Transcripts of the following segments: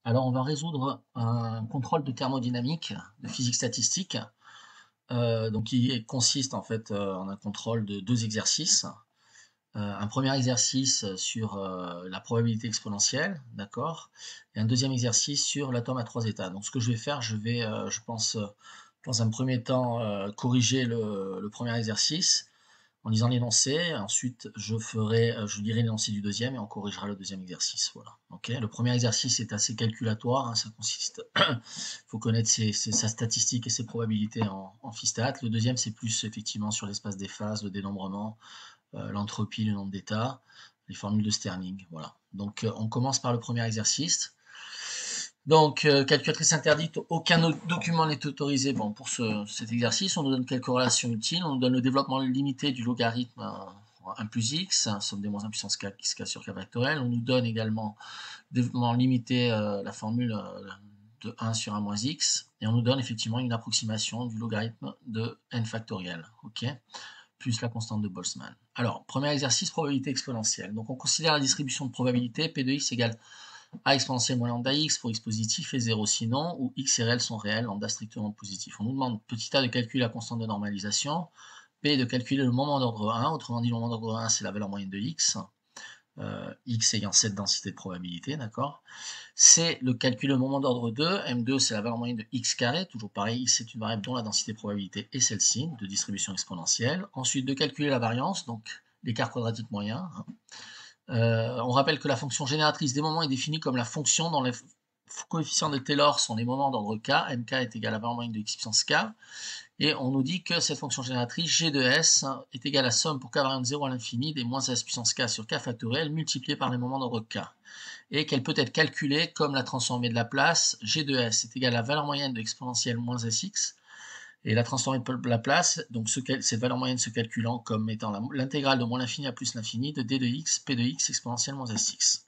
Alors, on va résoudre un contrôle de thermodynamique, de physique statistique, donc qui consiste en fait en un contrôle de deux exercices. Un premier exercice sur la probabilité exponentielle, d'accord, et un deuxième exercice sur l'atome à trois états. Donc, ce que je vais faire, je vais, je pense, dans un premier temps, corriger le premier exercice en lisant l'énoncé. Ensuite, je lirai l'énoncé du deuxième et on corrigera le deuxième exercice. Voilà. Ok. Le premier exercice est assez calculatoire, hein, ça consiste, il faut connaître sa statistique et ses probabilités en Phi-stat. Le deuxième, c'est plus effectivement sur l'espace des phases, le dénombrement, l'entropie, le nombre d'états, les formules de Stirling. Voilà. Donc, on commence par le premier exercice. Donc, calculatrice interdite, aucun document n'est autorisé bon, pour cet exercice. On nous donne quelques relations utiles. On nous donne le développement limité du logarithme 1 plus x, somme des moins 1 puissance k, x sur k factoriel. On nous donne également le développement limité, la formule de 1 sur 1 moins x. Et on nous donne effectivement une approximation du logarithme de n factoriel, ok, plus la constante de Boltzmann. Alors, premier exercice, probabilité exponentielle. Donc, on considère la distribution de probabilité, P de x égale a exponentielle moins lambda x pour x positif et 0 sinon, où x et réel sont réels, lambda strictement positif. On nous demande petit a de calculer la constante de normalisation, p de calculer le moment d'ordre 1, autrement dit le moment d'ordre 1 c'est la valeur moyenne de x, x ayant cette densité de probabilité, d'accord. C, le calcul le moment d'ordre 2, m2 c'est la valeur moyenne de x carré, toujours pareil, x c'est une variable dont la densité de probabilité est celle-ci, de distribution exponentielle. Ensuite de calculer la variance, donc l'écart quadratique moyen, hein. On rappelle que la fonction génératrice des moments est définie comme la fonction dont les coefficients de Taylor sont des moments d'ordre k, mk est égal à la valeur moyenne de x puissance k, et on nous dit que cette fonction génératrice g de s est égale à la somme pour k variant de 0 à l'infini des moins s puissance k sur k factoriel multiplié par les moments d'ordre k, et qu'elle peut être calculée comme la transformée de Laplace, g de s est égale à la valeur moyenne de exponentielle moins sx, et la transformée de Laplace, donc cette valeur moyenne se calculant comme étant l'intégrale de moins l'infini à plus l'infini de d de x, p de x exponentielle moins sx.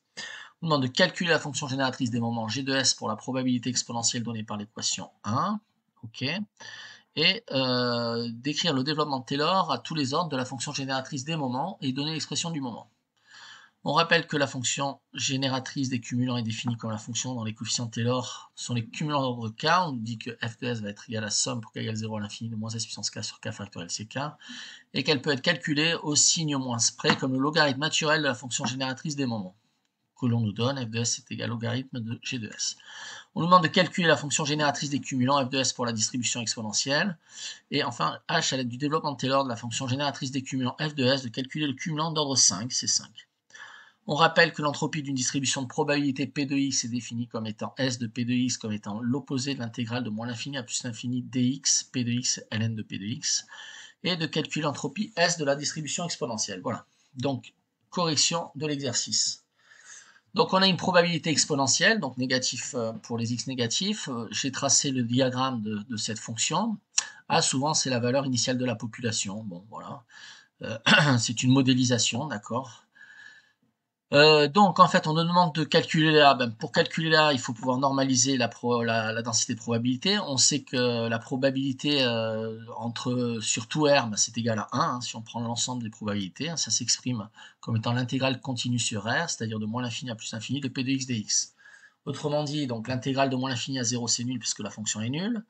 On demande de calculer la fonction génératrice des moments g de s pour la probabilité exponentielle donnée par l'équation 1, ok, et d'écrire le développement de Taylor à tous les ordres de la fonction génératrice des moments et donner l'expression du moment. On rappelle que la fonction génératrice des cumulants est définie comme la fonction dont les coefficients de Taylor sont les cumulants d'ordre k. On nous dit que f de s va être égal à la somme pour k égale 0 à l'infini de moins s puissance k sur k factoriel ck, et qu'elle peut être calculée au signe moins près comme le logarithme naturel de la fonction génératrice des moments, que l'on nous donne, f de s est égal au logarithme de g de s. On nous demande de calculer la fonction génératrice des cumulants, f de s pour la distribution exponentielle, et enfin h à l'aide du développement de Taylor de la fonction génératrice des cumulants f de s, de calculer le cumulant d'ordre 5, c'est 5. On rappelle que l'entropie d'une distribution de probabilité P de x est définie comme étant S de P de x comme étant l'opposé de l'intégrale de moins l'infini à plus l'infini dx, P de x, ln de P de x, et de calculer l'entropie S de la distribution exponentielle. Voilà. Donc, correction de l'exercice. Donc, on a une probabilité exponentielle, donc négatif pour les x négatifs. J'ai tracé le diagramme de cette fonction. A, souvent, c'est la valeur initiale de la population. Bon, voilà. C'est une modélisation, d'accord. Donc en fait on nous demande de calculer là, pour calculer là il faut pouvoir normaliser la densité de probabilité. On sait que la probabilité sur tout R c'est égal à 1, hein, si on prend l'ensemble des probabilités, hein, ça s'exprime comme étant l'intégrale continue sur R, c'est-à-dire de moins l'infini à plus l'infini de P de x dx. Autrement dit, donc l'intégrale de moins l'infini à 0 c'est nul puisque la fonction est nulle,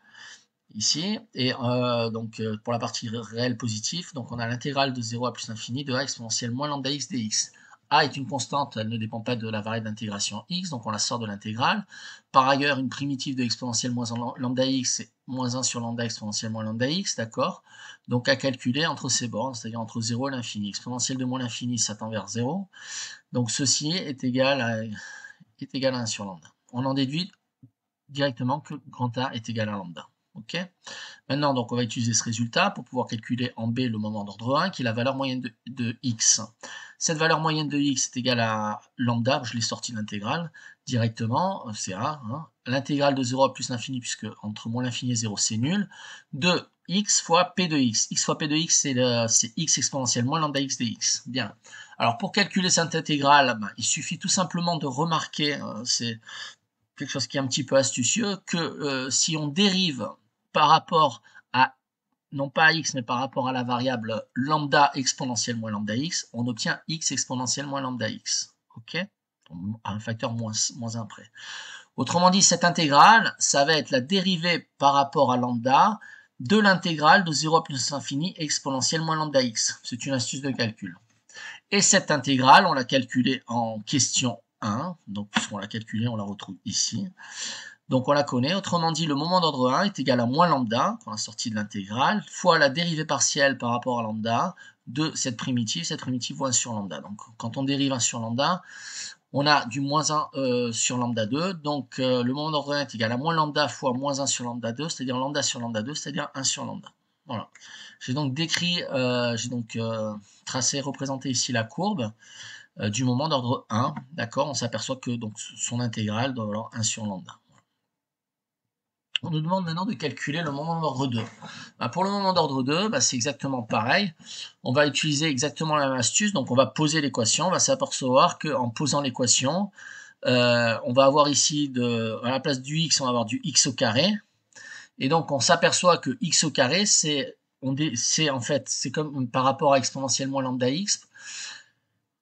ici, et donc pour la partie réelle positive, donc on a l'intégrale de 0 à plus l'infini de A exponentielle moins lambda x dx. A est une constante, elle ne dépend pas de la variable d'intégration x, donc on la sort de l'intégrale. Par ailleurs, une primitive de exponentielle moins lambda x, c'est moins 1 sur lambda exponentielle moins lambda x, d'accord. Donc à calculer entre ces bornes, c'est-à-dire entre 0 et l'infini. Exponentielle de moins l'infini, ça tend vers 0. Donc ceci est égal à 1 sur lambda. On en déduit directement que grand A est égal à lambda. Ok. Maintenant, donc, on va utiliser ce résultat pour pouvoir calculer en B le moment d'ordre 1, qui est la valeur moyenne de x. Cette valeur moyenne de x est égale à lambda, je l'ai sorti de l'intégrale directement, c'est A, hein. L'intégrale de 0 à plus l'infini, puisque entre moins l'infini et 0, c'est nul, de x fois p de x. X fois p de x, c'est x exponentielle moins lambda x dx. Bien. Alors, pour calculer cette intégrale, il suffit tout simplement de remarquer, c'est quelque chose qui est un petit peu astucieux, que si on dérive par rapport à, non pas à x, mais par rapport à la variable lambda exponentielle moins lambda x, on obtient x exponentielle moins lambda x. Ok. à un facteur moins 1 près. Autrement dit, cette intégrale, ça va être la dérivée par rapport à lambda de l'intégrale de 0 à plus l'infini exponentielle moins lambda x. C'est une astuce de calcul. Et cette intégrale, on l'a calculée en question 1. Donc, puisqu'on l'a calculée, on la retrouve ici. Donc, on la connaît. Autrement dit, le moment d'ordre 1 est égal à moins lambda, qu'on a sorti de l'intégrale, fois la dérivée partielle par rapport à lambda de cette primitive vaut 1 sur lambda. Donc, quand on dérive 1 sur lambda, on a du moins 1 sur lambda 2. Donc, le moment d'ordre 1 est égal à moins lambda fois moins 1 sur lambda 2, c'est-à-dire lambda sur lambda 2, c'est-à-dire 1 sur lambda. Voilà. J'ai donc tracé, représenté ici la courbe du moment d'ordre 1. D'accord, on s'aperçoit que donc, son intégrale doit valoir 1 sur lambda. On nous demande maintenant de calculer le moment d'ordre 2. Pour le moment d'ordre 2, c'est exactement pareil. On va utiliser exactement la même astuce. Donc on va poser l'équation. On va s'apercevoir qu'en posant l'équation, on va avoir ici, à la place du x, on va avoir du x au carré. Et donc on s'aperçoit que x au carré, c'est comme par rapport à exponentielle moins lambda x.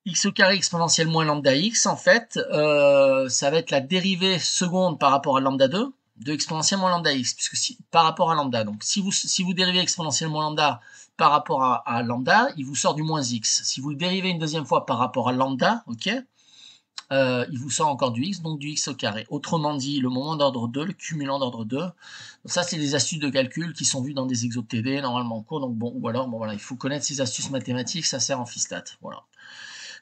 X au carré exponentielle moins lambda x, en fait, ça va être la dérivée seconde par rapport à lambda 2 de exponentielle moins lambda x, puisque par rapport à lambda. Donc si vous dérivez exponentielle moins lambda par rapport à lambda, il vous sort du moins x. Si vous le dérivez une deuxième fois par rapport à lambda, ok, il vous sort encore du x, donc du x au carré. Autrement dit, le moment d'ordre 2, le cumulant d'ordre 2, donc ça c'est des astuces de calcul qui sont vues dans des exos de TD, normalement en cours, donc bon, ou alors, bon voilà, il faut connaître ces astuces mathématiques, ça sert en Fistat, voilà.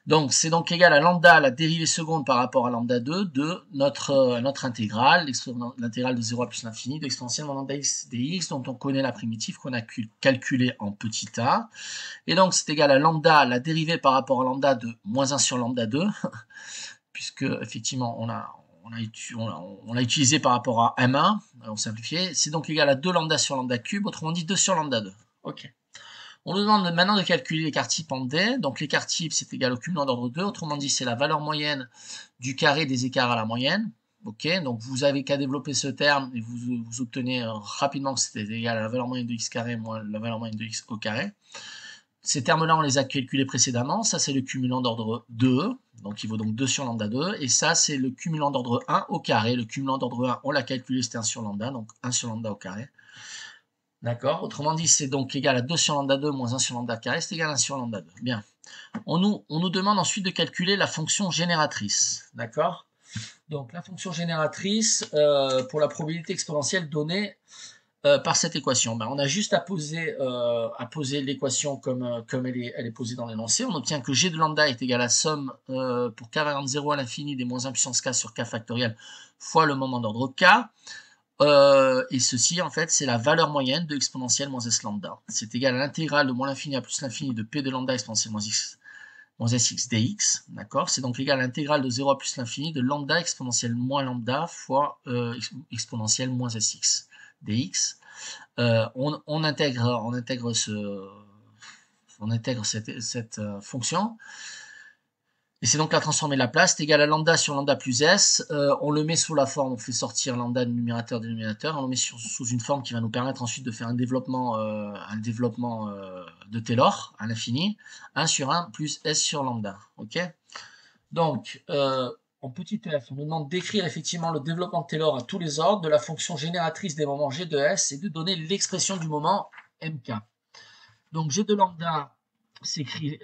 Donc, c'est donc égal à lambda, la dérivée seconde par rapport à lambda 2 de notre intégrale, l'intégrale de 0 à plus l'infini de l'exponentielle moins lambda x dx, dont on connaît la primitive qu'on a calculée en petit a. Et donc, c'est égal à lambda, la dérivée par rapport à lambda de moins 1 sur lambda 2, puisque, effectivement, on l'a utilisé par rapport à m1, on simplifiait. C'est donc égal à 2 lambda sur lambda cube, autrement dit 2 sur lambda 2. Ok. On nous demande maintenant de calculer l'écart type en D. Donc l'écart type, c'est égal au cumulant d'ordre 2. Autrement dit, c'est la valeur moyenne du carré des écarts à la moyenne. Ok, donc vous avez qu'à développer ce terme et vous obtenez rapidement que c'était égal à la valeur moyenne de x carré moins la valeur moyenne de x au carré. Ces termes-là, on les a calculés précédemment. Ça, c'est le cumulant d'ordre 2. Donc il vaut donc 2 sur lambda 2. Et ça, c'est le cumulant d'ordre 1 au carré. Le cumulant d'ordre 1, on l'a calculé, c'était 1 sur lambda. Donc 1 sur lambda au carré. D'accord. Autrement dit, c'est donc égal à 2 sur lambda 2 moins 1 sur lambda carré, c'est égal à 1 sur lambda 2. Bien. On nous demande ensuite de calculer la fonction génératrice. D'accord. Donc la fonction génératrice pour la probabilité exponentielle donnée par cette équation. On a juste à poser l'équation comme elle est posée dans l'énoncé. On obtient que g de lambda est égal à la somme pour k variant de 0 à l'infini des moins 1 puissance k sur k factoriel fois le moment d'ordre k. Et ceci, en fait, c'est la valeur moyenne de exponentielle moins s lambda. C'est égal à l'intégrale de moins l'infini à plus l'infini de p de lambda exponentielle moins sx dx. D'accord. C'est donc égal à l'intégrale de 0 à plus l'infini de lambda exponentielle moins lambda fois exponentielle moins sx dx. On intègre cette fonction. Et c'est donc la transformée de la place, c'est égal à lambda sur lambda plus s. On le met sous la forme, on fait sortir lambda du numérateur dénominateur, on le met sous une forme qui va nous permettre ensuite de faire un développement de Taylor à l'infini, 1 sur 1 plus s sur lambda. Ok. Donc, en petit f, on nous demande d'écrire effectivement le développement de Taylor à tous les ordres de la fonction génératrice des moments g de s et de donner l'expression du moment mk. Donc g de lambda s'écrit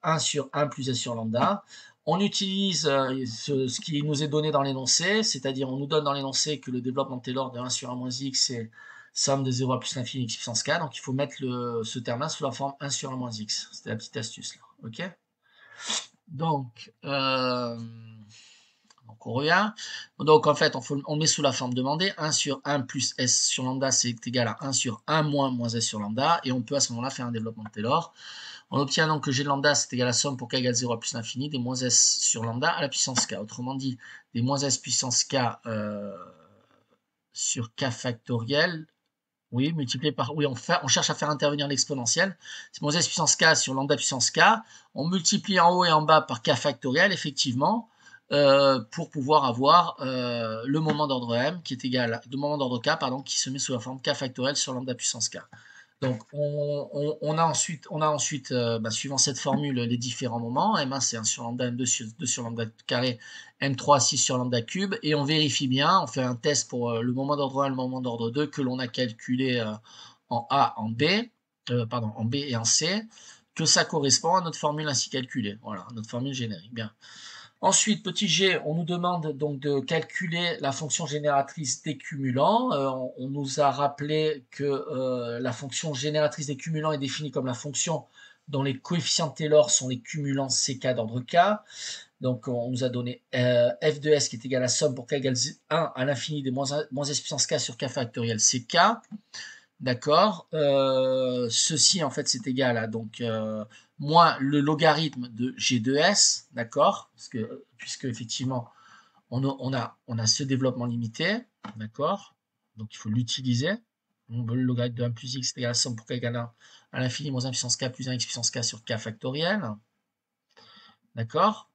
1 sur 1 plus s sur lambda. On utilise ce qui nous est donné dans l'énoncé, c'est-à-dire on nous donne dans l'énoncé que le développement de Taylor de 1 sur 1 moins x, c'est somme de 0 à plus l'infini x puissance k, donc il faut mettre ce terme-là sous la forme 1 sur 1 moins x. C'était la petite astuce là, ok. Donc on revient. Donc en fait, on met sous la forme demandée, 1 sur 1 plus s sur lambda, c'est égal à 1 sur 1 moins s sur lambda, et on peut à ce moment-là faire un développement de Taylor. On obtient donc que g de lambda, c'est égal à la somme pour k égale 0 à plus l'infini des moins s sur lambda à la puissance k. Autrement dit, des moins s puissance k sur k factoriel, oui, multiplié par... Oui, on cherche à faire intervenir l'exponentielle. C'est moins s puissance k sur lambda puissance k. On multiplie en haut et en bas par k factoriel, effectivement, pour pouvoir avoir le moment d'ordre m qui est égal, de moment d'ordre k, pardon, qui se met sous la forme k factoriel sur lambda puissance k. Donc, on a ensuite suivant cette formule, les différents moments. M1, c'est 1 sur lambda, M2, 2 sur lambda carré, M3, 6 sur lambda cube. Et on vérifie bien, on fait un test pour le moment d'ordre 1 et le moment d'ordre 2 que l'on a calculé en A, en B, en B et en C, que ça correspond à notre formule ainsi calculée. Voilà, notre formule générique. Bien. Ensuite, petit g, on nous demande donc de calculer la fonction génératrice des cumulants. On nous a rappelé que la fonction génératrice des cumulants est définie comme la fonction dont les coefficients de Taylor sont les cumulants CK d'ordre K. Donc on nous a donné f de s qui est égal à la somme pour k égale 1 à l'infini des moins s puissance k sur k factoriel CK. D'accord. Ceci, en fait, c'est égal à donc moins le logarithme de g de s, d'accord, puisque effectivement, on a ce développement limité, d'accord, donc il faut l'utiliser. Le logarithme de 1 plus x est égal à la somme pour k égale 1 à l'infini moins 1 puissance k plus 1 x puissance k sur k factoriel, d'accord.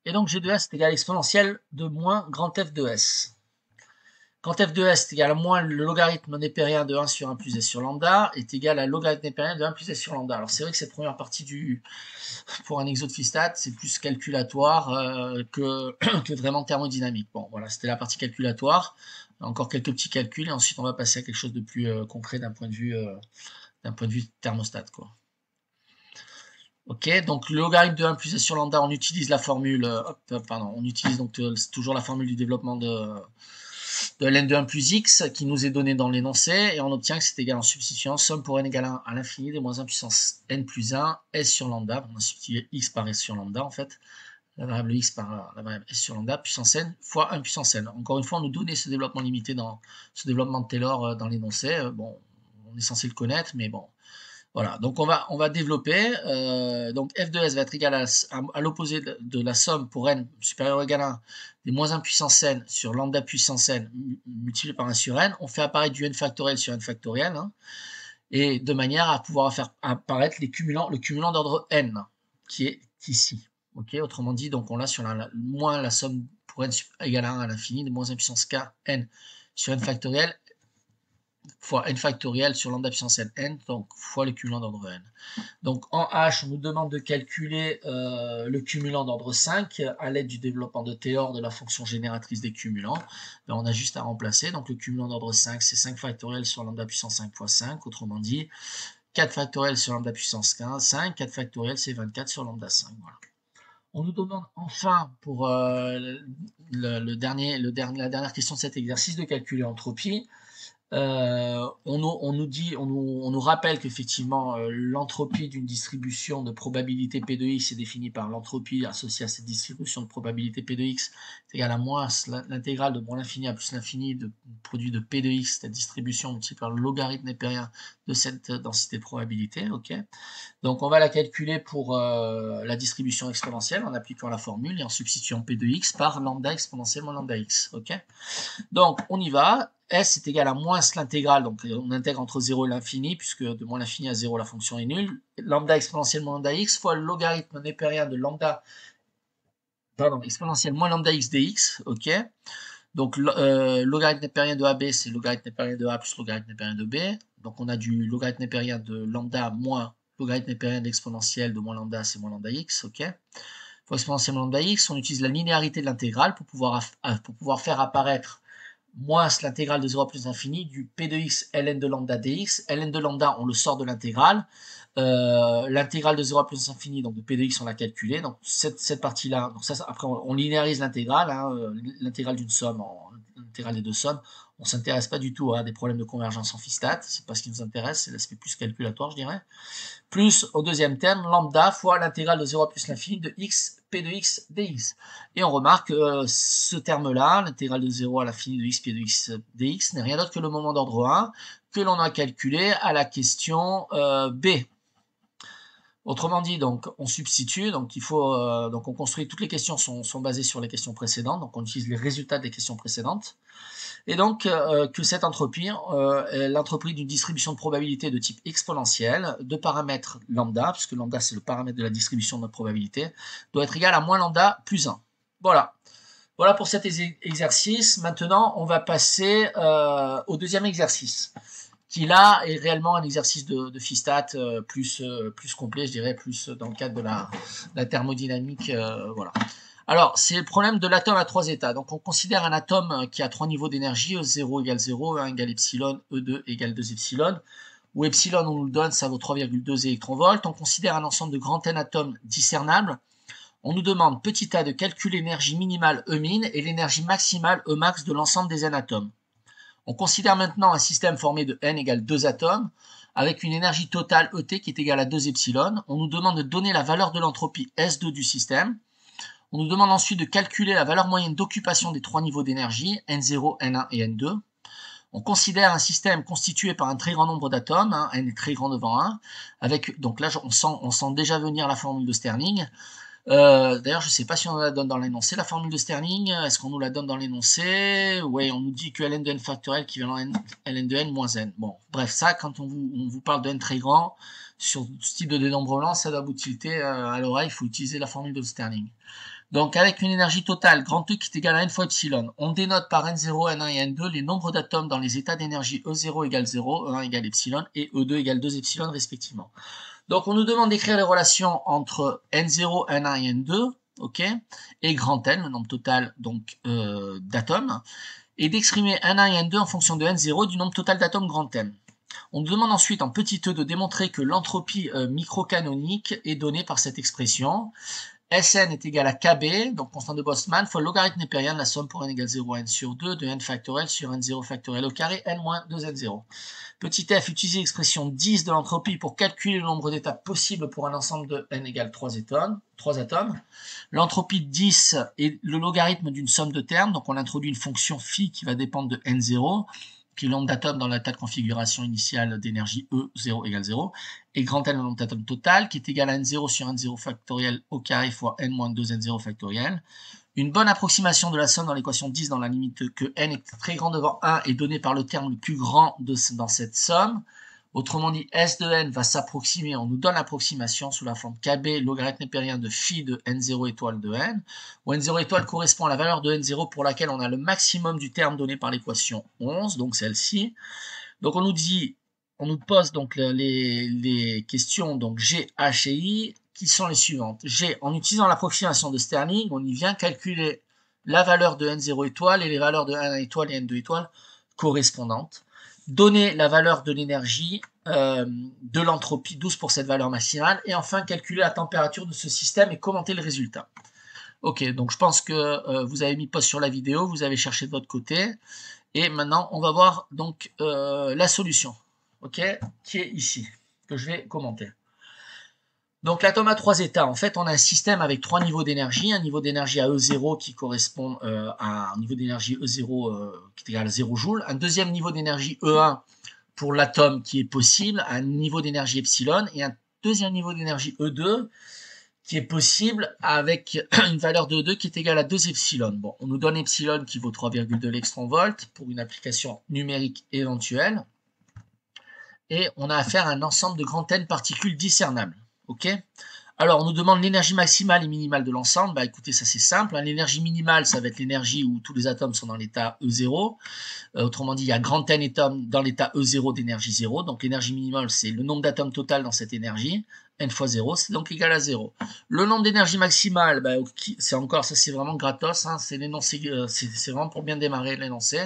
Et donc g de s est égal à l'exponentielle de moins grand f de s. Quand f de s est égal à moins le logarithme népérien de 1 sur 1 plus s sur lambda est égal à logarithme népérien de 1 plus s sur lambda. Alors c'est vrai que cette première partie pour un exo de Phi-stat, c'est plus calculatoire que vraiment thermodynamique. Bon, voilà, c'était la partie calculatoire. Encore quelques petits calculs et ensuite on va passer à quelque chose de plus concret d'un point de vue thermostat, quoi. Ok, donc le logarithme de 1 plus s sur lambda, on utilise la formule, on utilise donc toujours la formule du développement de ln de 1 plus x qui nous est donné dans l'énoncé et on obtient que c'est égal en substituant somme pour n égale 1 à l'infini des moins 1 puissance n plus 1 s sur lambda. On a substitué x par s sur lambda en fait, la variable x par la variable s sur lambda puissance n fois 1 puissance n. Encore une fois, on nous donnait ce développement limité dans ce développement de Taylor dans l'énoncé. Bon, on est censé le connaître, mais bon. Voilà, donc on va développer, donc f de s va être égal à l'opposé de la somme pour n supérieur ou égal à 1 des moins 1 puissance n sur lambda puissance n multiplié par 1 sur n. On fait apparaître du n factoriel sur n factoriel, hein, et de manière à pouvoir faire apparaître le cumulant d'ordre n, qui est ici. Okay, autrement dit, donc on l'a sur moins la somme pour n égale à 1 à l'infini des moins 1 puissance k n sur n factoriel fois n factoriel sur lambda puissance n, donc fois le cumulant d'ordre n. Donc en H, on nous demande de calculer le cumulant d'ordre 5 à l'aide du développement de Taylor de la fonction génératrice des cumulants. Ben, on a juste à remplacer, donc le cumulant d'ordre 5, c'est 5 factoriel sur lambda puissance 5 fois 5, autrement dit, 4 factoriel sur lambda puissance 15, 5, 4 factoriel, c'est 24 sur lambda 5, voilà. On nous demande enfin, pour la dernière question de cet exercice, de calculer l'entropie. On nous rappelle qu'effectivement l'entropie d'une distribution de probabilité P de x est définie par l'entropie associée à cette distribution de probabilité P de x est égale à moins l'intégrale de moins l'infini à plus l'infini de produit de P de x, cette distribution multipliée par le logarithme népérien de cette densité de probabilité. Ok, donc on va la calculer pour la distribution exponentielle en appliquant la formule et en substituant P de x par lambda exponentielle moins lambda x. Ok, donc on y va. S est égal à moins l'intégrale, donc on intègre entre 0 et l'infini, puisque de moins l'infini à 0, la fonction est nulle. Lambda exponentielle moins lambda x fois le logarithme népérien de lambda, exponentielle moins lambda x dx, ok. Donc logarithme népérien de AB, c'est logarithme népérien de A plus logarithme népérien de B. Donc on a du logarithme népérien de lambda moins logarithme népérien d'exponentielle de moins lambda, c'est moins lambda x, ok. Fois exponentielle moins lambda x, on utilise la linéarité de l'intégrale pour pouvoir faire apparaître moins l'intégrale de 0 à plus l'infini du p de x ln de lambda dx. Ln de lambda, on le sort de l'intégrale. L'intégrale de 0 à plus l'infini, donc de p de x, on l'a calculé. Donc cette partie-là, donc ça, après on linéarise l'intégrale, hein, l'intégrale d'une somme, l'intégrale des deux sommes. On s'intéresse pas du tout à des problèmes de convergence en Phi-stat, c'est pas ce qui nous intéresse, c'est l'aspect plus calculatoire, je dirais. Plus, au deuxième terme, lambda fois l'intégrale de 0 à plus l'infini de x, p de x dx. Et on remarque ce terme-là, l'intégrale de 0 à l'infini de x, p de x dx, n'est rien d'autre que le moment d'ordre 1 que l'on a calculé à la question B. Autrement dit, donc on substitue, donc il faut, donc on construit, toutes les questions sont basées sur les questions précédentes, donc on utilise les résultats des questions précédentes. Et donc que cette entropie est l'entropie d'une distribution de probabilité de type exponentielle de paramètre lambda, puisque lambda c'est le paramètre de la distribution de notre probabilité, doit être égal à moins lambda plus 1. Voilà. Voilà pour cet exercice. Maintenant, on va passer au deuxième exercice, qui là est réellement un exercice de phi-stat plus complet, je dirais, plus dans le cadre de la thermodynamique. Voilà. Alors, c'est le problème de l'atome à trois états. Donc, on considère un atome qui a trois niveaux d'énergie, E0 égale 0, E1 égale epsilon, E2 égale 2 epsilon, où epsilon, on nous le donne, ça vaut 3,2 électronvolts. On considère un ensemble de grand N atomes discernables. On nous demande, petit a, de calculer l'énergie minimale E min et l'énergie maximale E max de l'ensemble des N atomes. On considère maintenant un système formé de N égale 2 atomes, avec une énergie totale ET qui est égale à 2 epsilon. On nous demande de donner la valeur de l'entropie S2 du système. On nous demande ensuite de calculer la valeur moyenne d'occupation des trois niveaux d'énergie, N0, N1 et N2. On considère un système constitué par un très grand nombre d'atomes, hein, N est très grand devant 1, avec, donc là on sent déjà venir la formule de Stirling. D'ailleurs, je ne sais pas si on la donne dans l'énoncé, la formule de Stirling. Est-ce qu'on nous la donne dans l'énoncé? Oui, on nous dit que ln de n factoriel équivalent à ln de n moins n. Bon, bref, ça, quand on vous parle de n très grand, sur ce type de dénombrement, ça doit vous tilter à l'oreille, il faut utiliser la formule de Stirling. Donc, avec une énergie totale, grand E qui est égale à n fois epsilon, on dénote par N0, N1 et N2 les nombres d'atomes dans les états d'énergie E0 égale 0, E1 égale epsilon et E2 égale 2 epsilon respectivement. Donc, on nous demande d'écrire les relations entre N0, N1 et N2, ok, et grand N, le nombre total donc d'atomes, et d'exprimer N1 et N2 en fonction de N0 du nombre total d'atomes grand N. On nous demande ensuite en petit e de démontrer que l'entropie microcanonique est donnée par cette expression. Sn est égal à Kb, donc constante de Boltzmann, fois le logarithme népérien de la somme pour n égale 0 à n sur 2 de n factoriel sur n0 factoriel au carré n moins 2n0. Petit f, utilisez l'expression 10 de l'entropie pour calculer le nombre d'étapes possibles pour un ensemble de n égale 3 atomes. L'entropie de 10 est le logarithme d'une somme de termes, donc on introduit une fonction phi qui va dépendre de n0, qui est le nombre d'atomes dans l'état de configuration initiale d'énergie E0 égale 0, et grand N le nombre d'atomes total, qui est égal à N0 sur N0 factoriel au carré fois N moins 2 N0 factoriel. Une bonne approximation de la somme dans l'équation 10 dans la limite que N est très grand devant 1 est donnée par le terme le plus grand dans cette somme. Autrement dit, S de n va s'approximer, on nous donne l'approximation sous la forme Kb, logarithme népérien de phi de n0 étoile de n, où n0 étoile correspond à la valeur de n0 pour laquelle on a le maximum du terme donné par l'équation 11, donc celle-ci. Donc on nous pose donc les questions donc G, H et I, qui sont les suivantes. G, en utilisant l'approximation de Stirling, on y vient calculer la valeur de n0 étoile et les valeurs de n1 étoile et n2 étoile correspondantes. Donner la valeur de l'énergie, de l'entropie 12 pour cette valeur maximale, et enfin calculer la température de ce système et commenter le résultat. Ok, donc je pense que vous avez mis pause sur la vidéo, vous avez cherché de votre côté, et maintenant on va voir donc la solution, ok, qui est ici, que je vais commenter. Donc l'atome a trois états. En fait, on a un système avec trois niveaux d'énergie. Un niveau d'énergie à E0 qui correspond à un niveau d'énergie E0 qui est égal à 0 joules. Un deuxième niveau d'énergie E1 pour l'atome qui est possible, un niveau d'énergie epsilon. Et un deuxième niveau d'énergie E2 qui est possible avec une valeur de E2 qui est égale à 2 epsilon. Bon, on nous donne epsilon qui vaut 3,2 électronvolts pour une application numérique éventuelle. Et on a affaire à un ensemble de grand N particules discernables. Ok. Alors, on nous demande l'énergie maximale et minimale de l'ensemble. Bah, écoutez, ça c'est simple. Hein. L'énergie minimale, ça va être l'énergie où tous les atomes sont dans l'état E0. Autrement dit, il y a grand N atomes dans l'état E0 d'énergie 0. Donc, l'énergie minimale, c'est le nombre d'atomes total dans cette énergie. N fois 0, c'est donc égal à 0. Le nombre d'énergie maximale, bah, c'est encore, ça c'est vraiment gratos. Hein. C'est l'énoncé, c'est vraiment pour bien démarrer l'énoncé.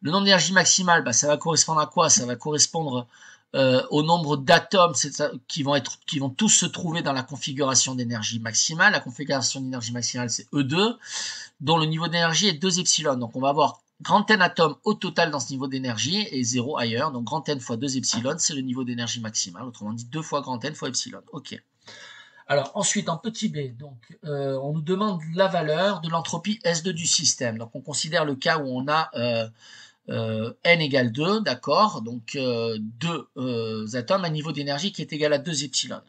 Le nombre d'énergie maximale, bah, ça va correspondre à quoi? Ça va correspondre au nombre d'atomes qui vont tous se trouver dans la configuration d'énergie maximale. La configuration d'énergie maximale, c'est E2, dont le niveau d'énergie est 2 epsilon. Donc on va avoir grand N atomes au total dans ce niveau d'énergie et 0 ailleurs. Donc grand N fois 2 epsilon, c'est le niveau d'énergie maximale. Autrement dit, 2 fois grand N fois epsilon. Ok. Alors ensuite, en petit b, donc, on nous demande la valeur de l'entropie S2 du système. Donc on considère le cas où on a n égale 2, d'accord, donc deux atomes à niveau d'énergie qui est égal à 2 epsilon.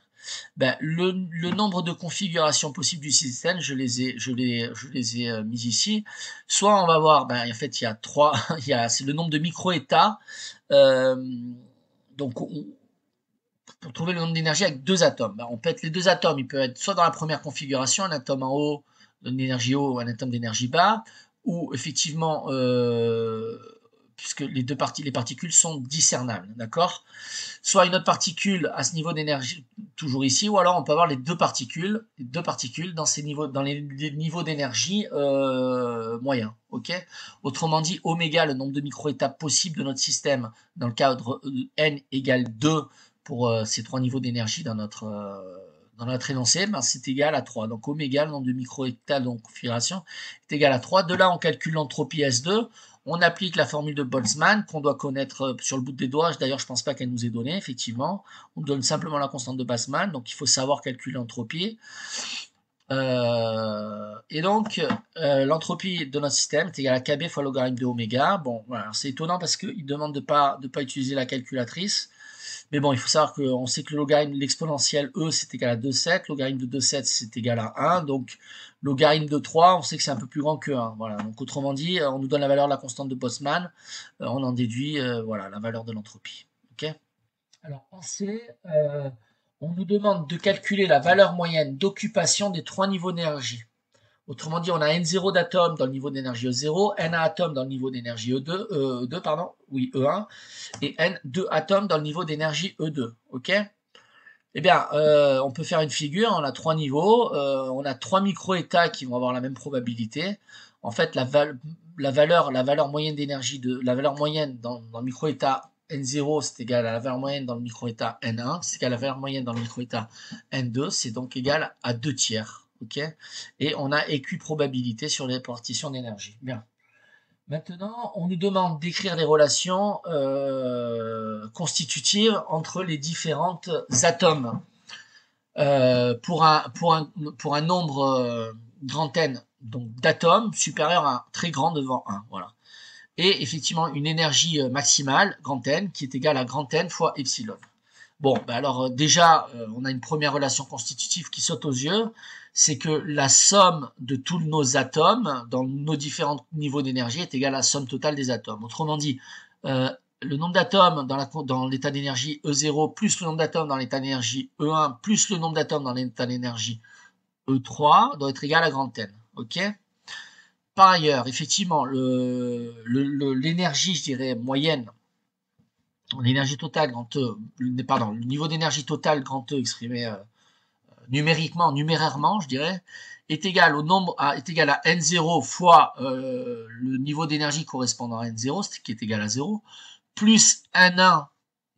Ben, le nombre de configurations possibles du système, je les ai mis ici. Soit on va voir, ben, en fait, il y a trois, c'est le nombre de micro-états. Donc, pour trouver le nombre d'énergie avec deux atomes, ben, on peut être les deux atomes, ils peuvent être soit dans la première configuration, un atome en haut, d'énergie haut ou un atome d'énergie bas, ou effectivement, puisque les particules sont discernables, d'accord? Soit une autre particule à ce niveau d'énergie, toujours ici, ou alors on peut avoir les deux particules dans les niveaux d'énergie moyens, ok? Autrement dit, oméga, le nombre de micro-étapes possibles de notre système, dans le cadre n égale 2 pour ces trois niveaux d'énergie dans notre énoncé, ben c'est égal à 3. Donc oméga, le nombre de micro-étapes de configuration, est égal à 3. De là, on calcule l'entropie S2. On applique la formule de Boltzmann qu'on doit connaître sur le bout des doigts. D'ailleurs, je ne pense pas qu'elle nous est donnée, effectivement. On donne simplement la constante de Boltzmann, donc il faut savoir calculer l'entropie. Et donc, l'entropie de notre système est égale à KB fois logarithme de oméga. Bon, voilà, c'est étonnant parce qu'il demande de pas utiliser la calculatrice. Mais bon, il faut savoir qu'on sait que le logarithme, l'exponentielle E, c'est égal à 2,7. Logarithme de 2,7, c'est égal à 1. Donc, logarithme de 3, on sait que c'est un peu plus grand que 1. Voilà. Donc, autrement dit, on nous donne la valeur de la constante de Boltzmann. On en déduit voilà, la valeur de l'entropie. Okay. Alors, en C, on nous demande de calculer la valeur moyenne d'occupation des trois niveaux d'énergie. Autrement dit, on a N0 d'atomes dans le niveau d'énergie E0, N atomes dans le niveau d'énergie E1, et N2 atomes dans le niveau d'énergie E2. Ok? Eh bien, on peut faire une figure, on a trois niveaux, on a trois micro-états qui vont avoir la même probabilité. En fait, la valeur moyenne d'énergie la valeur moyenne dans le micro-état N0, c'est égal à la valeur moyenne dans le micro-état N1, c'est égal à la valeur moyenne dans le micro-état N2, c'est donc égal à 2 tiers. Ok, et on a équiprobabilité sur les répartitions d'énergie. Bien. Maintenant, on nous demande d'écrire des relations constitutives entre les différents atomes. Pour un nombre grand N d'atomes supérieur à un très grand devant 1. Voilà. Et effectivement, une énergie maximale, grand N, qui est égale à grand N fois epsilon. Bon, ben alors déjà, on a une première relation constitutive qui saute aux yeux, c'est que la somme de tous nos atomes dans nos différents niveaux d'énergie est égale à la somme totale des atomes. Autrement dit, le nombre d'atomes dans l'état d'énergie E0 plus le nombre d'atomes dans l'état d'énergie E1 plus le nombre d'atomes dans l'état d'énergie E3 doit être égal à grand N. Ok ? Par ailleurs, effectivement, l'énergie, je dirais, moyenne, l'énergie totale grand E, le niveau d'énergie totale grand E exprimé numérairement, je dirais, est égal à N0 fois le niveau d'énergie correspondant à N0, qui est égal à 0, plus N1,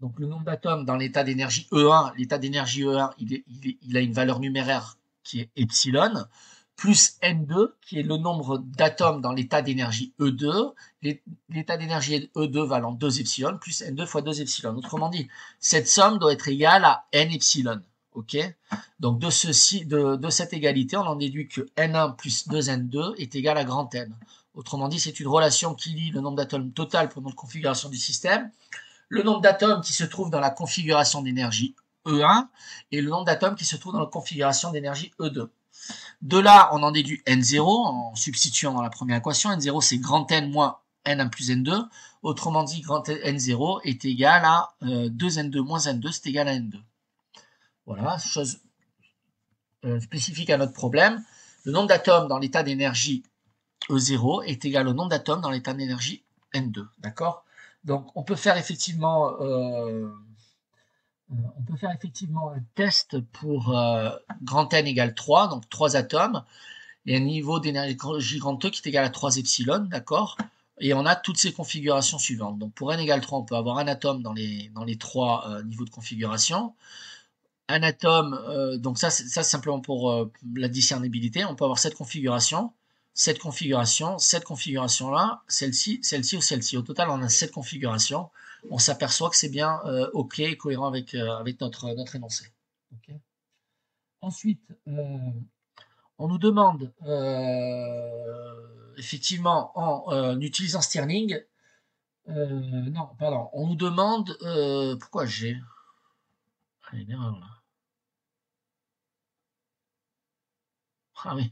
donc le nombre d'atomes dans l'état d'énergie E1. L'état d'énergie E1, il a une valeur numéraire qui est epsilon, plus N2, qui est le nombre d'atomes dans l'état d'énergie E2, l'état d'énergie E2 valant 2 epsilon, plus N2 fois 2 epsilon. Autrement dit, cette somme doit être égale à N epsilon. Ok, donc de cette égalité, on en déduit que N1 plus 2N2 est égal à grand N. Autrement dit, c'est une relation qui lie le nombre d'atomes total pour notre configuration du système, le nombre d'atomes qui se trouve dans la configuration d'énergie E1 et le nombre d'atomes qui se trouve dans la configuration d'énergie E2. De là, on en déduit N0 en substituant dans la première équation. N0, c'est grand N moins N1 plus N2. Autrement dit, grand N0 est égal à 2N2 moins N2, c'est égal à N2. Voilà, chose spécifique à notre problème. Le nombre d'atomes dans l'état d'énergie E0 est égal au nombre d'atomes dans l'état d'énergie N2. D'accord? Donc, on peut faire effectivement un test pour grand N égale 3, donc 3 atomes, et un niveau d'énergie grand E qui est égal à 3 epsilon, d'accord? Et on a toutes ces configurations suivantes. Donc, pour N égale 3, on peut avoir un atome dans les 3 niveaux de configuration. Un atome, donc ça c'est simplement pour la discernibilité, on peut avoir cette configuration, cette configuration-là, celle-ci ou celle-ci. Au total, on a 7 configurations. On s'aperçoit que c'est bien OK et cohérent avec notre énoncé. Okay. Ensuite, on nous demande, effectivement, en utilisant Stirling, on nous demande, pourquoi j'ai... Ah, une erreur là. Ah oui.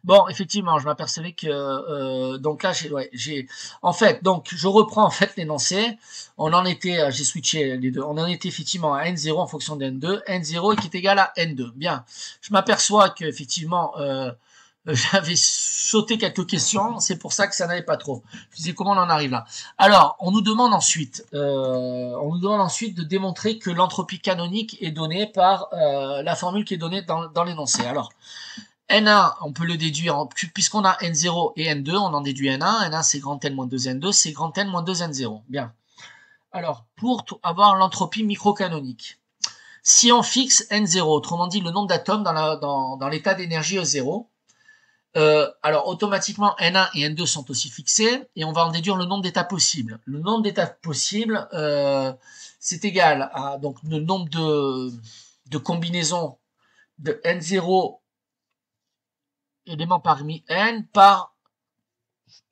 Bon, effectivement, je m'apercevais que donc là en fait, donc je reprends en fait l'énoncé. On en était, j'ai switché les deux. On en était effectivement à N0 en fonction de N2, N0 qui est égal à N2. Bien, je m'aperçois que effectivement J'avais sauté quelques questions, c'est pour ça que ça n'allait pas trop. Je disais comment on en arrive là. Alors, on nous demande ensuite de démontrer que l'entropie canonique est donnée par la formule qui est donnée dans l'énoncé. Alors, N1, on peut le déduire, puisqu'on a N0 et N2, on en déduit N1. N1, c'est grand N moins 2 N2, c'est grand N moins 2 N0. Bien. Alors, pour avoir l'entropie microcanonique, si on fixe N0, autrement dit le nombre d'atomes dans l'état d'énergie E0, alors automatiquement N1 et N2 sont aussi fixés, et on va en déduire le nombre d'états possibles. Le nombre d'états possibles, c'est égal à donc le nombre de combinaisons de N0 éléments parmi n par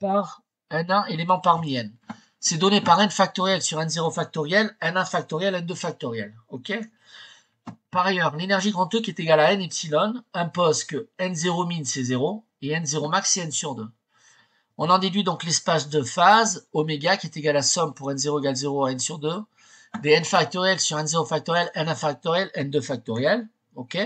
n1 éléments parmi n. C'est donné par n factoriel sur n0 factoriel, n1 factoriel, n2 factoriel. Ok. Par ailleurs, l'énergie grand E qui est égale à n epsilon impose que n0 min c'est 0 et n0 max c'est n sur 2. On en déduit donc l'espace de phase oméga qui est égal à somme pour n0 égale 0 à n sur 2 des n factoriel sur n0 factoriel, n1 factoriel, n2 factoriel. Ok.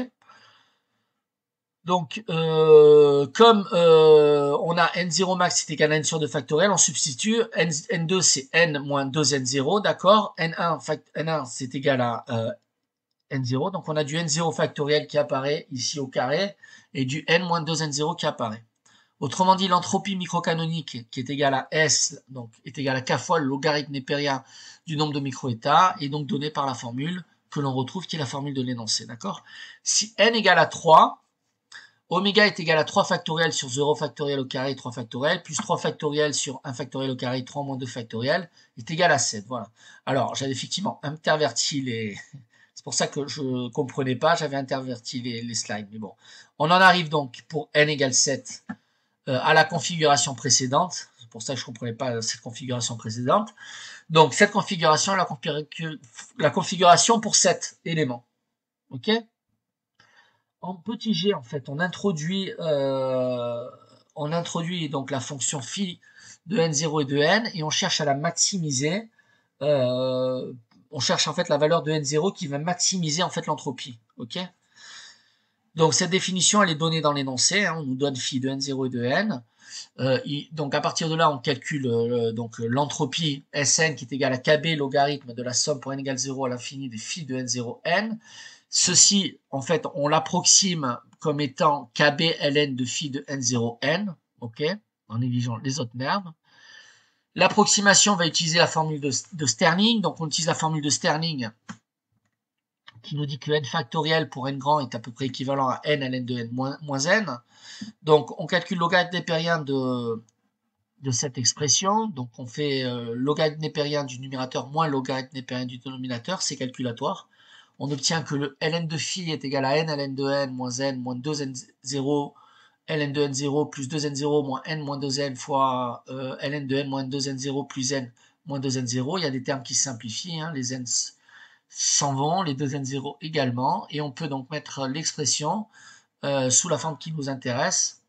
Donc, comme on a n0 max est égal à n sur 2 factoriel, on substitue n2 c'est n moins 2n0, d'accord. N1 c'est égal à n0, donc on a du n0 factoriel qui apparaît ici au carré et du n moins 2n0 qui apparaît. Autrement dit, l'entropie microcanonique qui est égale à S, donc est égale à k fois le logarithme népérien du nombre de microétats, est donc donnée par la formule que l'on retrouve qui est la formule de l'énoncé, d'accord. Si n égale à 3, oméga est égal à 3 factoriel sur 0 factoriel au carré 3 factoriel, plus 3 factoriel sur 1 factoriel au carré 3 moins 2 factoriel, est égal à 7. Voilà. Alors, j'avais effectivement interverti les... C'est pour ça que je ne comprenais pas, j'avais interverti les slides. Mais bon, on en arrive donc pour n égale 7 à la configuration précédente. C'est pour ça que je ne comprenais pas cette configuration précédente. Donc, cette configuration est la configuration pour 7 éléments. OK ? En petit g, en fait, on introduit donc la fonction phi de n0 et de n, et on cherche à la maximiser. On cherche en fait la valeur de n0 qui va maximiser en fait l'entropie. Ok. Donc cette définition, elle est donnée dans l'énoncé. Hein, on nous donne phi de n0 et de n. Donc à partir de là, on calcule donc l'entropie Sn qui est égale à kb logarithme de la somme pour n égale 0 à l'infini des phi de n0 n. Ceci, en fait, on l'approxime comme étant kb ln de phi de n0 n, ok, en négligeant les autres termes. L'approximation va utiliser la formule de Stirling, donc on utilise la formule de Stirling qui nous dit que n factoriel pour n grand est à peu près équivalent à n ln de n moins n. Donc on calcule le logarithme népérien de cette expression, donc on fait logarithme népérien du numérateur moins logarithme népérien du dénominateur, c'est calculatoire. On obtient que le ln de phi est égal à n ln de n moins 2n0 ln de n0 plus 2n0 moins n moins 2n fois ln de n moins 2n0 plus n moins 2n0. Il y a des termes qui se simplifient, hein, les n s'en vont, les 2n0 également, et on peut donc mettre l'expression sous la forme qui nous intéresse,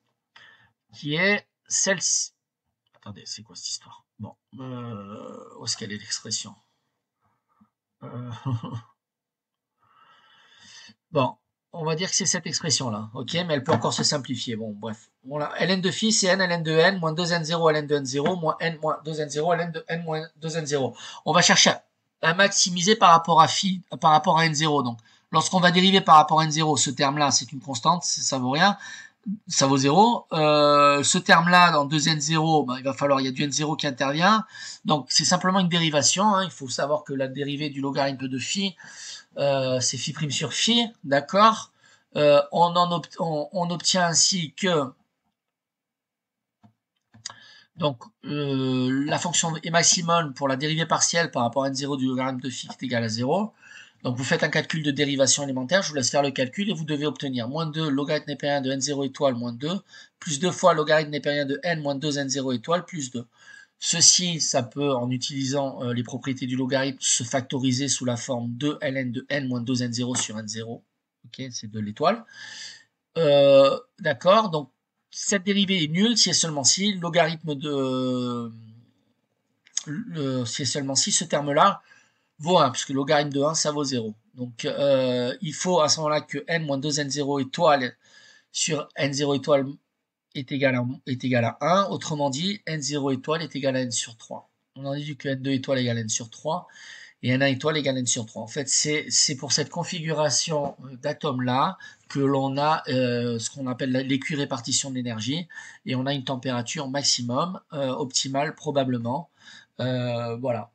qui est celle-ci. Attendez, c'est quoi cette histoire? Bon, où est-ce qu'elle est l'expression? Bon, on va dire que c'est cette expression-là, ok, mais elle peut encore se simplifier. Bon, bref. Voilà. Ln de phi, c'est n ln de n, moins 2n0 ln de n0, moins n moins 2n0 ln de n moins 2n0. On va chercher à maximiser par rapport à phi, par rapport à n0. Donc, lorsqu'on va dériver par rapport à n0, ce terme-là, c'est une constante, ça vaut rien, ça vaut 0. Ce terme-là, dans 2n0, ben, il y a du n0 qui intervient. Donc, c'est simplement une dérivation. Hein. Il faut savoir que la dérivée du logarithme de phi, c'est phi prime sur phi, d'accord. On obtient ainsi que donc la fonction est maximum pour la dérivée partielle par rapport à n0 du logarithme de phi qui est égal à 0. Donc vous faites un calcul de dérivation élémentaire, je vous laisse faire le calcul et vous devez obtenir moins 2 logarithme népérien de n0 étoile moins 2, plus 2 fois logarithme népérien de n moins 2 n0 étoile plus 2. Ceci, ça peut, en utilisant les propriétés du logarithme, se factoriser sous la forme 2 ln de n moins 2 n0 sur n0. Ok, c'est de l'étoile. D'accord, donc cette dérivée est nulle si et seulement si logarithme de... si et seulement si ce terme-là vaut 1, puisque le logarithme de 1, ça vaut 0. Donc il faut à ce moment-là que n moins 2 n0 étoile sur n0 étoile est égal à 1. Autrement dit, N0 étoile est égal à N sur 3. On en déduit que N2 étoile égale N sur 3 et N1 étoile égale N sur 3. En fait, c'est pour cette configuration d'atomes-là que l'on a ce qu'on appelle l'équirépartition de l'énergie et on a une température maximum, optimale probablement. Voilà.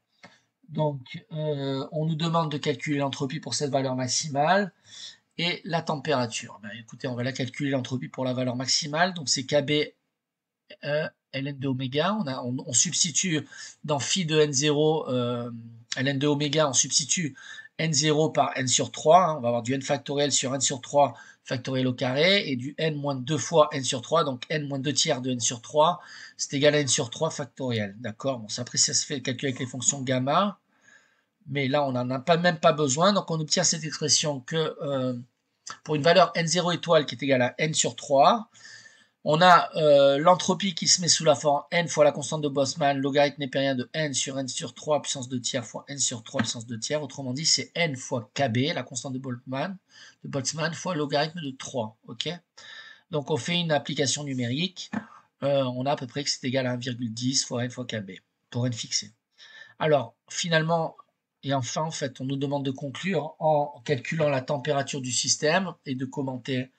Donc, on nous demande de calculer l'entropie pour cette valeur maximale et la température. Ben, écoutez, on va la calculer l'entropie pour la valeur maximale. Donc, c'est Kb ln de oméga. On substitue dans phi de n0, ln de oméga, on substitue n0 par n sur 3. Hein. On va avoir du n factoriel sur n sur 3 factoriel au carré et du n moins 2 fois n sur 3, donc n moins 2 tiers de n sur 3, c'est égal à n sur 3 factoriel. D'accord. Bon, ça, après, ça se fait calculer avec les fonctions gamma, mais là, on n'en a même pas besoin. Donc, on obtient cette expression que pour une valeur n0 étoile qui est égale à n sur 3, on a l'entropie qui se met sous la forme n fois la constante de Boltzmann, logarithme népérien de n sur 3 puissance 2 tiers fois n sur 3 puissance 2 tiers. Autrement dit, c'est n fois Kb, la constante de Boltzmann fois logarithme de 3. Ok. Donc, on fait une application numérique. On a à peu près que c'est égal à 1,10 fois n fois Kb, pour n fixé. Alors, finalement, et enfin, en fait, on nous demande de conclure en calculant la température du système et de commenter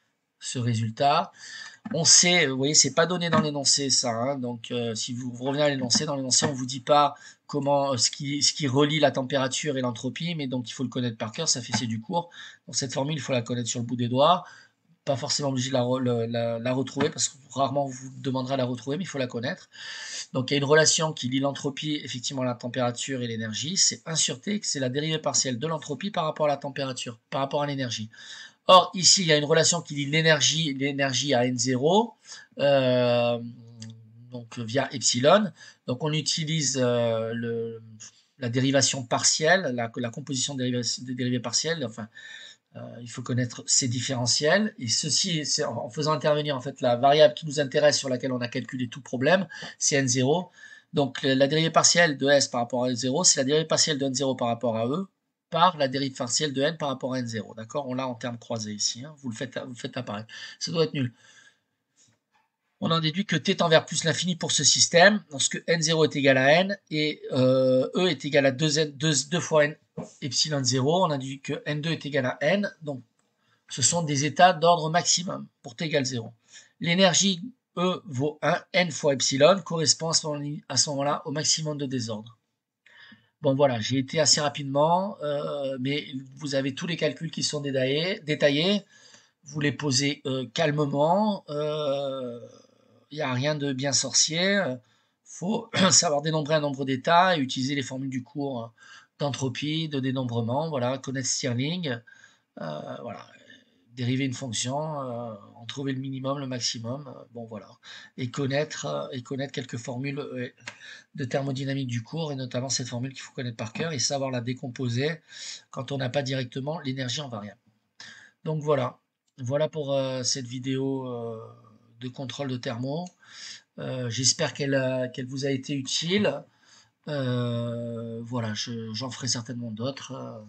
ce résultat. On sait, vous voyez, c'est pas donné dans l'énoncé ça, hein, donc si vous revenez à l'énoncé, dans l'énoncé on vous dit pas comment ce qui relie la température et l'entropie, mais donc il faut le connaître par cœur, ça fait c'est du cours. Donc cette formule, il faut la connaître sur le bout des doigts, pas forcément obligé de la retrouver, parce que rarement on vous demandera de la retrouver, mais il faut la connaître. Donc il y a une relation qui lie l'entropie, effectivement la température et l'énergie, c'est 1 sur T, c'est la dérivée partielle de l'entropie par rapport à la température, par rapport à l'énergie. Or, ici, il y a une relation qui lie l'énergie à N0, donc via epsilon. Donc, on utilise la dérivation partielle, la composition des dérivées partielles. Enfin, il faut connaître ces différentiels. Et ceci, c'est en faisant intervenir en fait la variable qui nous intéresse, sur laquelle on a calculé tout problème, c'est N0. Donc, la dérivée partielle de S par rapport à N0, c'est la dérivée partielle de N0 par rapport à E, par la dérivée partielle de n par rapport à n0. D'accord? On l'a en termes croisés ici. Hein. Vous le faites apparaître. Ça doit être nul. On en déduit que t tend vers plus l'infini pour ce système, lorsque n0 est égal à n et e est égal à 2 fois n epsilon 0. On a déduit que n2 est égal à n. Donc, ce sont des états d'ordre maximum pour t égale 0. L'énergie E vaut 1, n fois epsilon, correspond à ce moment-là au maximum de désordre. Bon voilà, j'ai été assez rapidement, mais vous avez tous les calculs qui sont détaillés. Vous les posez calmement. Il n'y a rien de bien sorcier. Faut savoir dénombrer un nombre d'états et utiliser les formules du cours d'entropie, de dénombrement. Voilà, connaître Stirling. Voilà, dériver une fonction, en trouver le minimum, le maximum. Bon voilà, et connaître quelques formules de thermodynamique du cours, et notamment cette formule qu'il faut connaître par cœur et savoir la décomposer quand on n'a pas directement l'énergie en variable. Donc voilà, pour cette vidéo de contrôle de thermo. J'espère qu'elle vous a été utile. Voilà, j'en ferai certainement d'autres.